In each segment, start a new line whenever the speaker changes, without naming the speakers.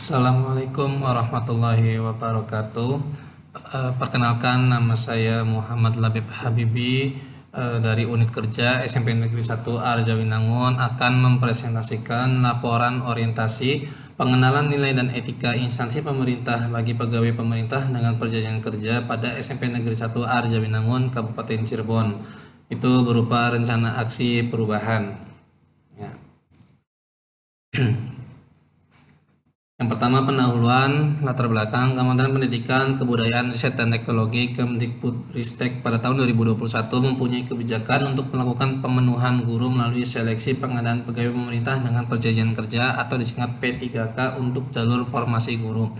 Assalamualaikum warahmatullahi wabarakatuh. Perkenalkan, nama saya Muhammad Labib Habibi dari Unit Kerja SMP Negeri 1 Arjawinangun akan mempresentasikan laporan orientasi pengenalan nilai dan etika instansi pemerintah bagi pegawai pemerintah dengan perjanjian kerja pada SMP Negeri 1 Arjawinangun, Kabupaten Cirebon. Itu berupa rencana aksi perubahan. Ya. Yang pertama, pendahuluan latar belakang. Kementerian Pendidikan, Kebudayaan, Riset dan Teknologi Kemdikbudristek pada tahun 2021 mempunyai kebijakan untuk melakukan pemenuhan guru melalui seleksi pengadaan pegawai pemerintah dengan perjanjian kerja atau disingkat P3K untuk jalur formasi guru.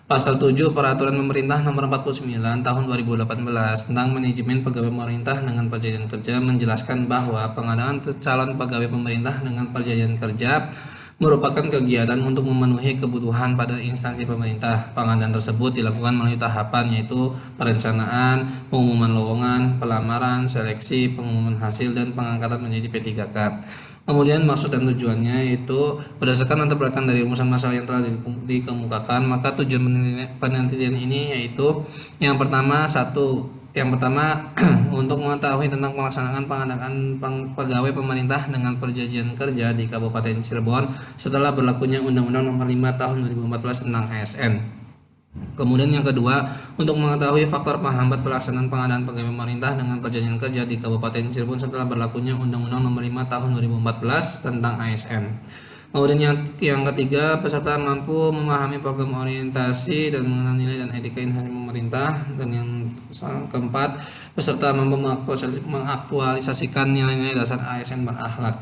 Pasal 7 Peraturan Pemerintah Nomor 49 Tahun 2018 tentang manajemen pegawai pemerintah dengan perjanjian kerja menjelaskan bahwa pengadaan calon pegawai pemerintah dengan perjanjian kerja merupakan kegiatan untuk memenuhi kebutuhan pada instansi pemerintah. Pengadaan tersebut dilakukan melalui tahapan, yaitu perencanaan, pengumuman lowongan, pelamaran, seleksi, pengumuman hasil, dan pengangkatan menjadi P3K. Kemudian maksud dan tujuannya itu berdasarkan latar belakang dari rumusan masalah yang telah dikemukakan, maka tujuan penelitian ini yaitu yang pertama untuk mengetahui tentang pelaksanaan pengadaan pegawai pemerintah dengan perjanjian kerja di Kabupaten Cirebon setelah berlakunya Undang-Undang Nomor 5 Tahun 2014 tentang ASN. Kemudian yang kedua, untuk mengetahui faktor penghambat pelaksanaan pengadaan pegawai pemerintah dengan perjanjian kerja di Kabupaten Cirebon setelah berlakunya Undang-Undang Nomor 5 Tahun 2014 tentang ASN. Kemudian yang ketiga, peserta mampu memahami program orientasi dan mengenal nilai dan etika instansi pemerintah. Dan yang keempat, peserta mampu mengaktualisasikan nilai-nilai dasar ASN berakhlak.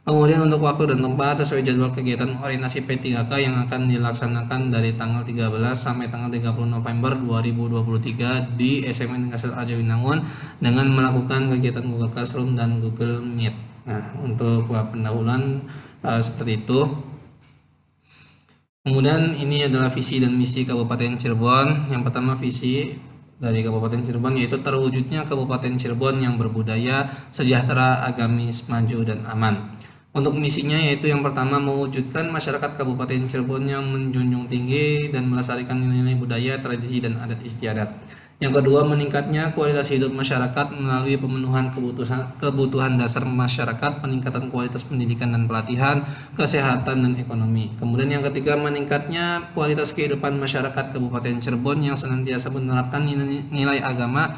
Kemudian untuk waktu dan tempat sesuai jadwal kegiatan orientasi P3K yang akan dilaksanakan dari tanggal 13 sampai tanggal 30 November 2023 di SMA Negeri 1 Arjawinangun dengan melakukan kegiatan Google Classroom dan Google Meet. Nah, untuk pendahuluan seperti itu. Kemudian ini adalah visi dan misi Kabupaten Cirebon. Yang pertama, visi dari Kabupaten Cirebon yaitu terwujudnya Kabupaten Cirebon yang berbudaya, sejahtera, agamis, maju, dan aman. Untuk misinya yaitu yang pertama, mewujudkan masyarakat Kabupaten Cirebon yang menjunjung tinggi dan melestarikan nilai-nilai budaya, tradisi, dan adat istiadat. Yang kedua, meningkatnya kualitas hidup masyarakat melalui pemenuhan kebutuhan dasar masyarakat, peningkatan kualitas pendidikan dan pelatihan, kesehatan, dan ekonomi. Kemudian yang ketiga, meningkatnya kualitas kehidupan masyarakat Kabupaten Cirebon yang senantiasa menerapkan nilai agama,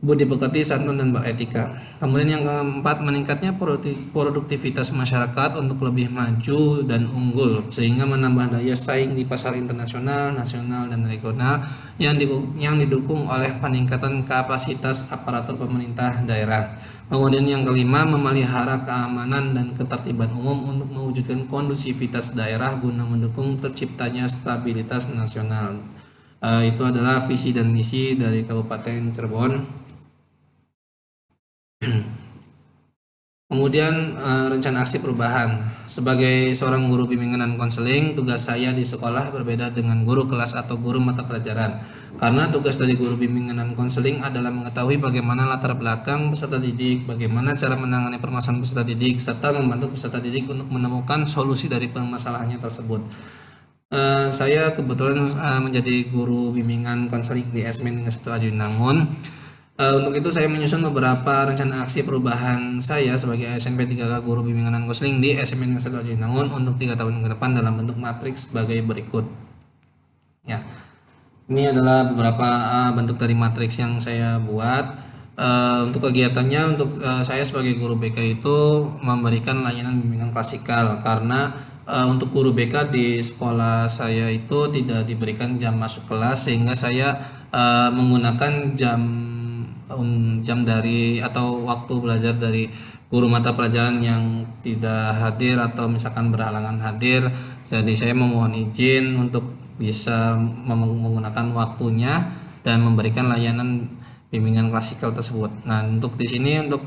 budi pekerti, santun, dan beretika. Kemudian yang keempat, meningkatnya produktivitas masyarakat untuk lebih maju dan unggul sehingga menambah daya saing di pasar internasional, nasional, dan regional yang didukung oleh peningkatan kapasitas aparatur pemerintah daerah. Kemudian yang kelima, memelihara keamanan dan ketertiban umum untuk mewujudkan kondusivitas daerah guna mendukung terciptanya stabilitas nasional. Itu adalah visi dan misi dari Kabupaten Cirebon. Kemudian rencana aksi perubahan. Sebagai seorang guru bimbingan dan konseling, tugas saya di sekolah berbeda dengan guru kelas atau guru mata pelajaran. Karena tugas dari guru bimbingan dan konseling adalah mengetahui bagaimana latar belakang peserta didik, bagaimana cara menangani permasalahan peserta didik, serta membantu peserta didik untuk menemukan solusi dari permasalahannya tersebut. Saya kebetulan menjadi guru bimbingan konseling di SMA Negeri 1 Arjawinangun. Untuk itu saya menyusun beberapa rencana aksi perubahan saya sebagai SMP 3K guru bimbingan dan konseling di SMA Negeri 1 Arjawinangun untuk 3 tahun ke depan dalam bentuk matriks sebagai berikut. Ya, ini adalah beberapa bentuk dari matriks yang saya buat. Untuk kegiatannya, saya sebagai guru BK itu memberikan layanan bimbingan klasikal karena untuk guru BK di sekolah saya itu tidak diberikan jam masuk kelas sehingga saya menggunakan jam dari atau waktu belajar dari guru mata pelajaran yang tidak hadir atau misalkan berhalangan hadir. Jadi saya memohon izin untuk bisa menggunakan waktunya dan memberikan layanan bimbingan klasikal tersebut. Nah, untuk di sini untuk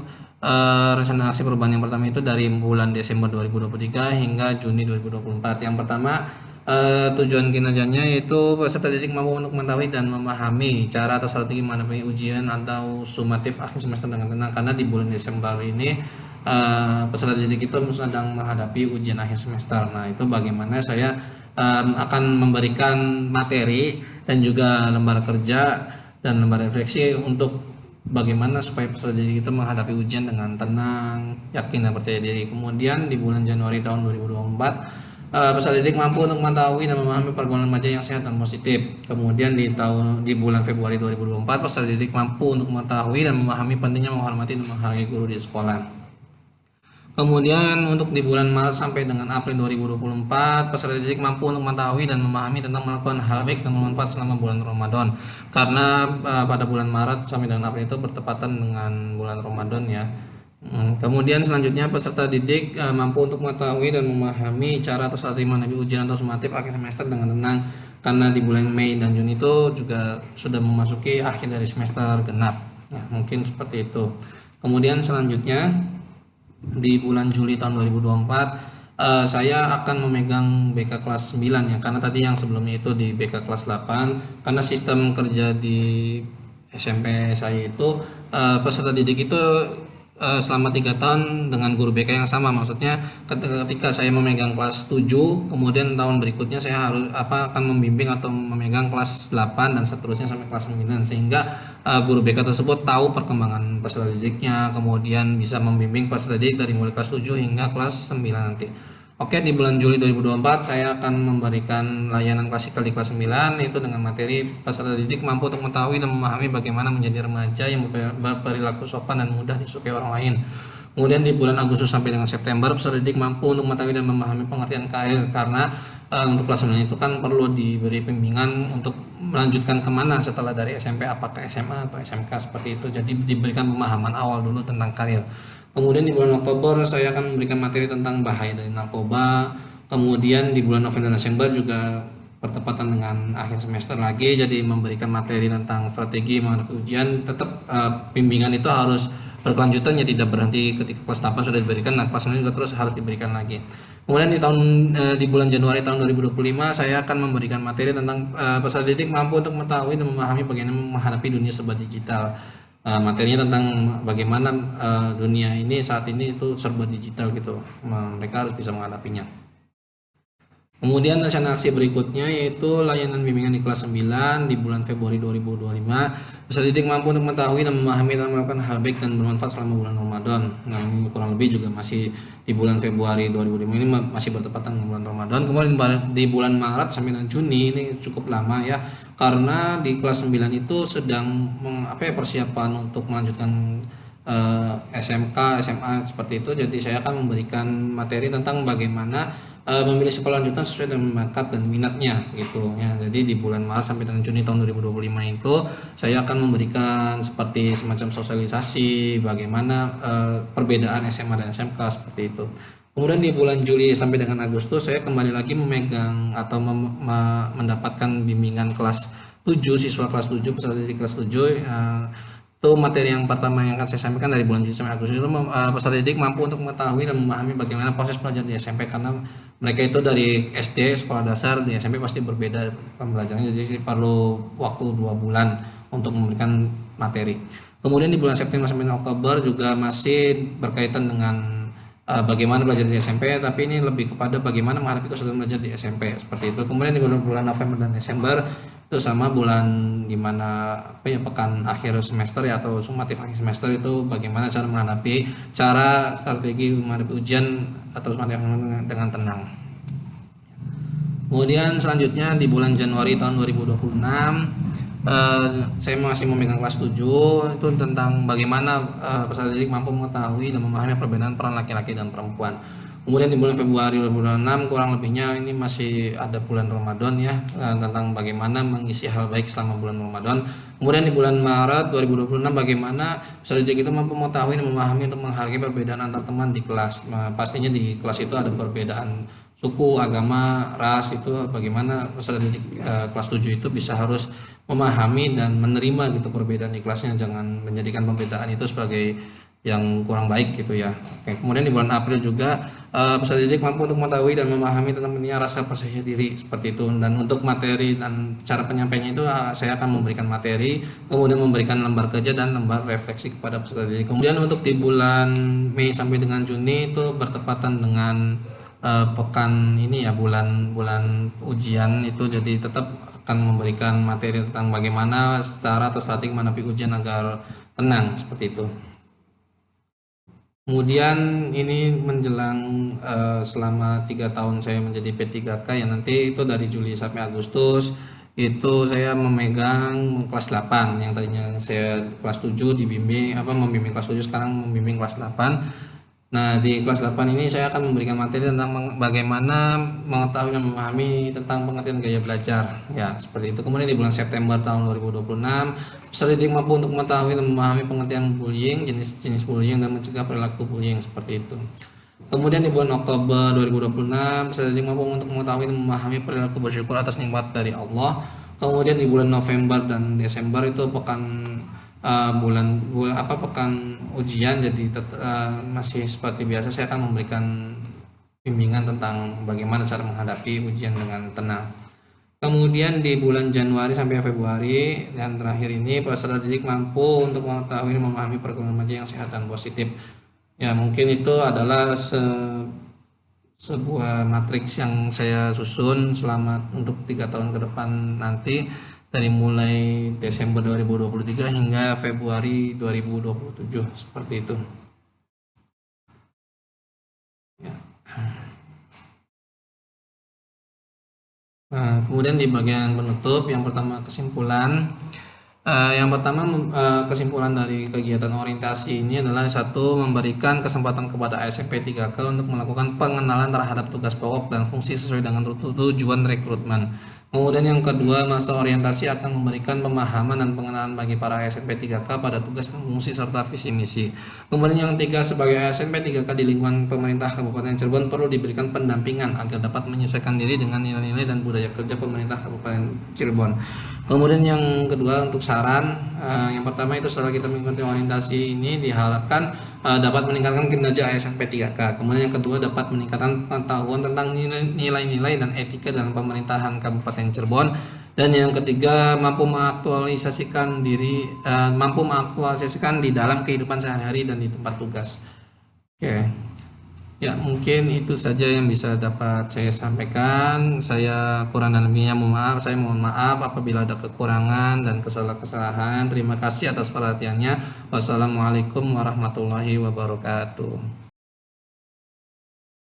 rencana aksi perubahan yang pertama itu dari bulan Desember 2023 hingga Juni 2024. Yang pertama, tujuan kinerjanya yaitu peserta didik mampu untuk mengetahui dan memahami cara atau strategi menghadapi ujian atau sumatif akhir semester dengan tenang, karena di bulan Desember ini peserta didik itu sedang menghadapi ujian akhir semester. Nah, itu bagaimana saya akan memberikan materi dan juga lembar kerja dan lembar refleksi untuk bagaimana supaya peserta didik itu menghadapi ujian dengan tenang, yakin dan percaya diri. Kemudian di bulan Januari tahun 2024, peserta didik mampu untuk mengetahui dan memahami pergaulan remaja yang sehat dan positif. Kemudian di bulan Februari 2024, peserta didik mampu untuk mengetahui dan memahami pentingnya menghormati dan menghargai guru di sekolah. Kemudian untuk di bulan Maret sampai dengan April 2024, peserta didik mampu untuk mengetahui dan memahami tentang melakukan hal baik dan bermanfaat selama bulan Ramadan. Karena pada bulan Maret sampai dengan April itu bertepatan dengan bulan Ramadan ya. Kemudian selanjutnya peserta didik mampu untuk mengetahui dan memahami cara atau strategi menghadapi ujian atau sumatif akhir semester dengan tenang. Karena di bulan Mei dan Juni itu juga sudah memasuki akhir dari semester genap. Ya, mungkin seperti itu. Kemudian selanjutnya di bulan Juli tahun 2024 saya akan memegang BK kelas 9 ya, karena tadi yang sebelumnya itu di BK kelas 8. Karena sistem kerja di SMP saya itu peserta didik itu selama 3 tahun dengan guru BK yang sama. Maksudnya ketika saya memegang kelas 7, kemudian tahun berikutnya saya akan membimbing atau memegang kelas 8 dan seterusnya sampai kelas 9, sehingga guru BK tersebut tahu perkembangan peserta didiknya, kemudian bisa membimbing peserta didik dari mulai kelas 7 hingga kelas 9 nanti. Oke, di bulan Juli 2024 saya akan memberikan layanan klasikal di kelas 9, yaitu dengan materi peserta didik mampu untuk mengetahui dan memahami bagaimana menjadi remaja yang berperilaku sopan dan mudah disukai orang lain. Kemudian di bulan Agustus sampai dengan September, peserta didik mampu untuk mengetahui dan memahami pengertian KL, karena untuk kelas 9 itu kan perlu diberi bimbingan untuk melanjutkan kemana setelah dari SMP, apakah SMA atau SMK seperti itu. Jadi diberikan pemahaman awal dulu tentang karir. Kemudian di bulan Oktober saya akan memberikan materi tentang bahaya dari narkoba. Kemudian di bulan November dan Desember juga bertepatan dengan akhir semester lagi, jadi memberikan materi tentang strategi menghadapi ujian. Tetap bimbingan itu harus berkelanjutan ya, tidak berhenti ketika kelas 8 sudah diberikan. Nah, kelas 9 juga terus harus diberikan lagi. Kemudian di bulan Januari tahun 2025 saya akan memberikan materi tentang peserta didik mampu untuk mengetahui dan memahami bagaimana menghadapi dunia serba digital. Materinya tentang bagaimana dunia ini saat ini itu serba digital gitu, mereka harus bisa menghadapinya. Kemudian rencana aksi berikutnya yaitu layanan bimbingan di kelas 9 di bulan Februari 2025. Peserta didik mampu untuk mengetahui dan memahami dan melakukan hal baik dan bermanfaat selama bulan Ramadan. Nah, ini kurang lebih juga masih di bulan Februari 2025, ini masih bertepatan dengan bulan Ramadan. Kemudian di bulan Maret sampai dengan Juni ini cukup lama ya, karena di kelas 9 itu sedang persiapan untuk melanjutkan SMK, SMA seperti itu. Jadi saya akan memberikan materi tentang bagaimana memilih sekolah lanjutan sesuai dengan bakat dan minatnya gitu ya. Jadi di bulan Maret sampai dengan Juni tahun 2025 itu saya akan memberikan seperti semacam sosialisasi bagaimana perbedaan SMA dan SMK seperti itu. Kemudian di bulan Juli sampai dengan Agustus saya kembali lagi memegang atau mendapatkan bimbingan kelas 7, siswa kelas 7, peserta didik kelas 7. Itu materi yang pertama yang akan saya sampaikan dari bulan Juli sampai Agustus itu peserta didik mampu untuk mengetahui dan memahami bagaimana proses belajar di SMP, karena mereka itu dari SD sekolah dasar, di SMP pasti berbeda pembelajarannya, jadi perlu waktu 2 bulan untuk memberikan materi. Kemudian di bulan September sampai Oktober juga masih berkaitan dengan bagaimana belajar di SMP, tapi ini lebih kepada bagaimana menghadapi kesulitan belajar di SMP seperti itu. Kemudian di bulan November dan Desember itu sama bulan dimana pekan akhir semester ya, atau sumatif akhir semester itu bagaimana cara menghadapi strategi menghadapi ujian atau sumatif dengan tenang. Kemudian selanjutnya di bulan Januari tahun 2026 saya masih memegang kelas 7, itu tentang bagaimana peserta didik mampu mengetahui dan memahami perbedaan peran laki-laki dan perempuan. Kemudian di bulan Februari 2026 kurang lebihnya ini masih ada bulan Ramadan ya, tentang bagaimana mengisi hal baik selama bulan Ramadan. Kemudian di bulan Maret 2026 bagaimana peserta didik itu mampu mengetahui dan memahami untuk menghargai perbedaan antar teman di kelas. Nah, pastinya di kelas itu ada perbedaan suku, agama, ras, itu bagaimana peserta didik kelas 7 itu bisa harus memahami dan menerima gitu perbedaan di kelasnya, jangan menjadikan pembedaan itu sebagai yang kurang baik gitu ya. Oke, kemudian di bulan April juga peserta didik mampu untuk mengetahui dan memahami tentang pentingnya rasa percaya diri seperti itu. Dan untuk materi dan cara penyampaiannya itu saya akan memberikan materi, kemudian memberikan lembar kerja dan lembar refleksi kepada peserta didik. Kemudian untuk di bulan Mei sampai dengan Juni itu bertepatan dengan pekan ini ya, bulan-bulan ujian itu, jadi tetap akan memberikan materi tentang bagaimana secara atau strategi menghadapi ujian agar tenang seperti itu. Kemudian ini menjelang selama 3 tahun saya menjadi P3K ya, nanti itu dari Juli sampai Agustus itu saya memegang kelas 8 yang tadinya saya kelas 7 dibimbing membimbing kelas 7, sekarang membimbing kelas 8. Nah, di kelas 8 ini saya akan memberikan materi tentang bagaimana mengetahui dan memahami tentang pengertian gaya belajar. Ya, seperti itu. Kemudian di bulan September tahun 2026, peserta didik mampu untuk mengetahui dan memahami pengertian bullying, jenis-jenis bullying dan mencegah perilaku bullying seperti itu. Kemudian di bulan Oktober 2026, peserta didik mampu untuk mengetahui dan memahami perilaku bersyukur atas nikmat dari Allah. Kemudian di bulan November dan Desember itu pekan ujian, jadi masih seperti biasa saya akan memberikan bimbingan tentang bagaimana cara menghadapi ujian dengan tenang. Kemudian di bulan Januari sampai Februari dan terakhir ini peserta didik mampu untuk mengetahui dan memahami perkembangan remaja yang sehat dan positif. Ya, mungkin itu adalah sebuah matriks yang saya susun selama untuk 3 tahun ke depan nanti, dari mulai Desember 2023 hingga Februari 2027 seperti itu. Ya. Nah, kemudian di bagian penutup, yang pertama kesimpulan. Kesimpulan dari kegiatan orientasi ini adalah satu, memberikan kesempatan kepada ASMP 3K untuk melakukan pengenalan terhadap tugas pokok dan fungsi sesuai dengan tujuan rekrutmen. Kemudian yang kedua, masa orientasi akan memberikan pemahaman dan pengenalan bagi para ASMP 3K pada tugas dan fungsi serta visi misi. Kemudian yang ketiga, sebagai ASMP 3K di lingkungan pemerintah Kabupaten Cirebon perlu diberikan pendampingan agar dapat menyesuaikan diri dengan nilai-nilai dan budaya kerja pemerintah Kabupaten Cirebon. Kemudian yang kedua, untuk saran, yang pertama itu setelah kita mengikuti orientasi ini diharapkan dapat meningkatkan kinerja ASMP 3K. Kemudian yang kedua, dapat meningkatkan pengetahuan tentang nilai-nilai dan etika dalam pemerintahan Kabupaten Cirebon. Dan yang ketiga, mampu mengaktualisasikan di dalam kehidupan sehari-hari dan di tempat tugas. Oke. Ya, mungkin itu saja yang bisa dapat saya sampaikan. Saya kurang dan lebihnya mohon maaf apabila ada kekurangan dan kesalahan. Terima kasih atas perhatiannya. Wassalamualaikum warahmatullahi wabarakatuh.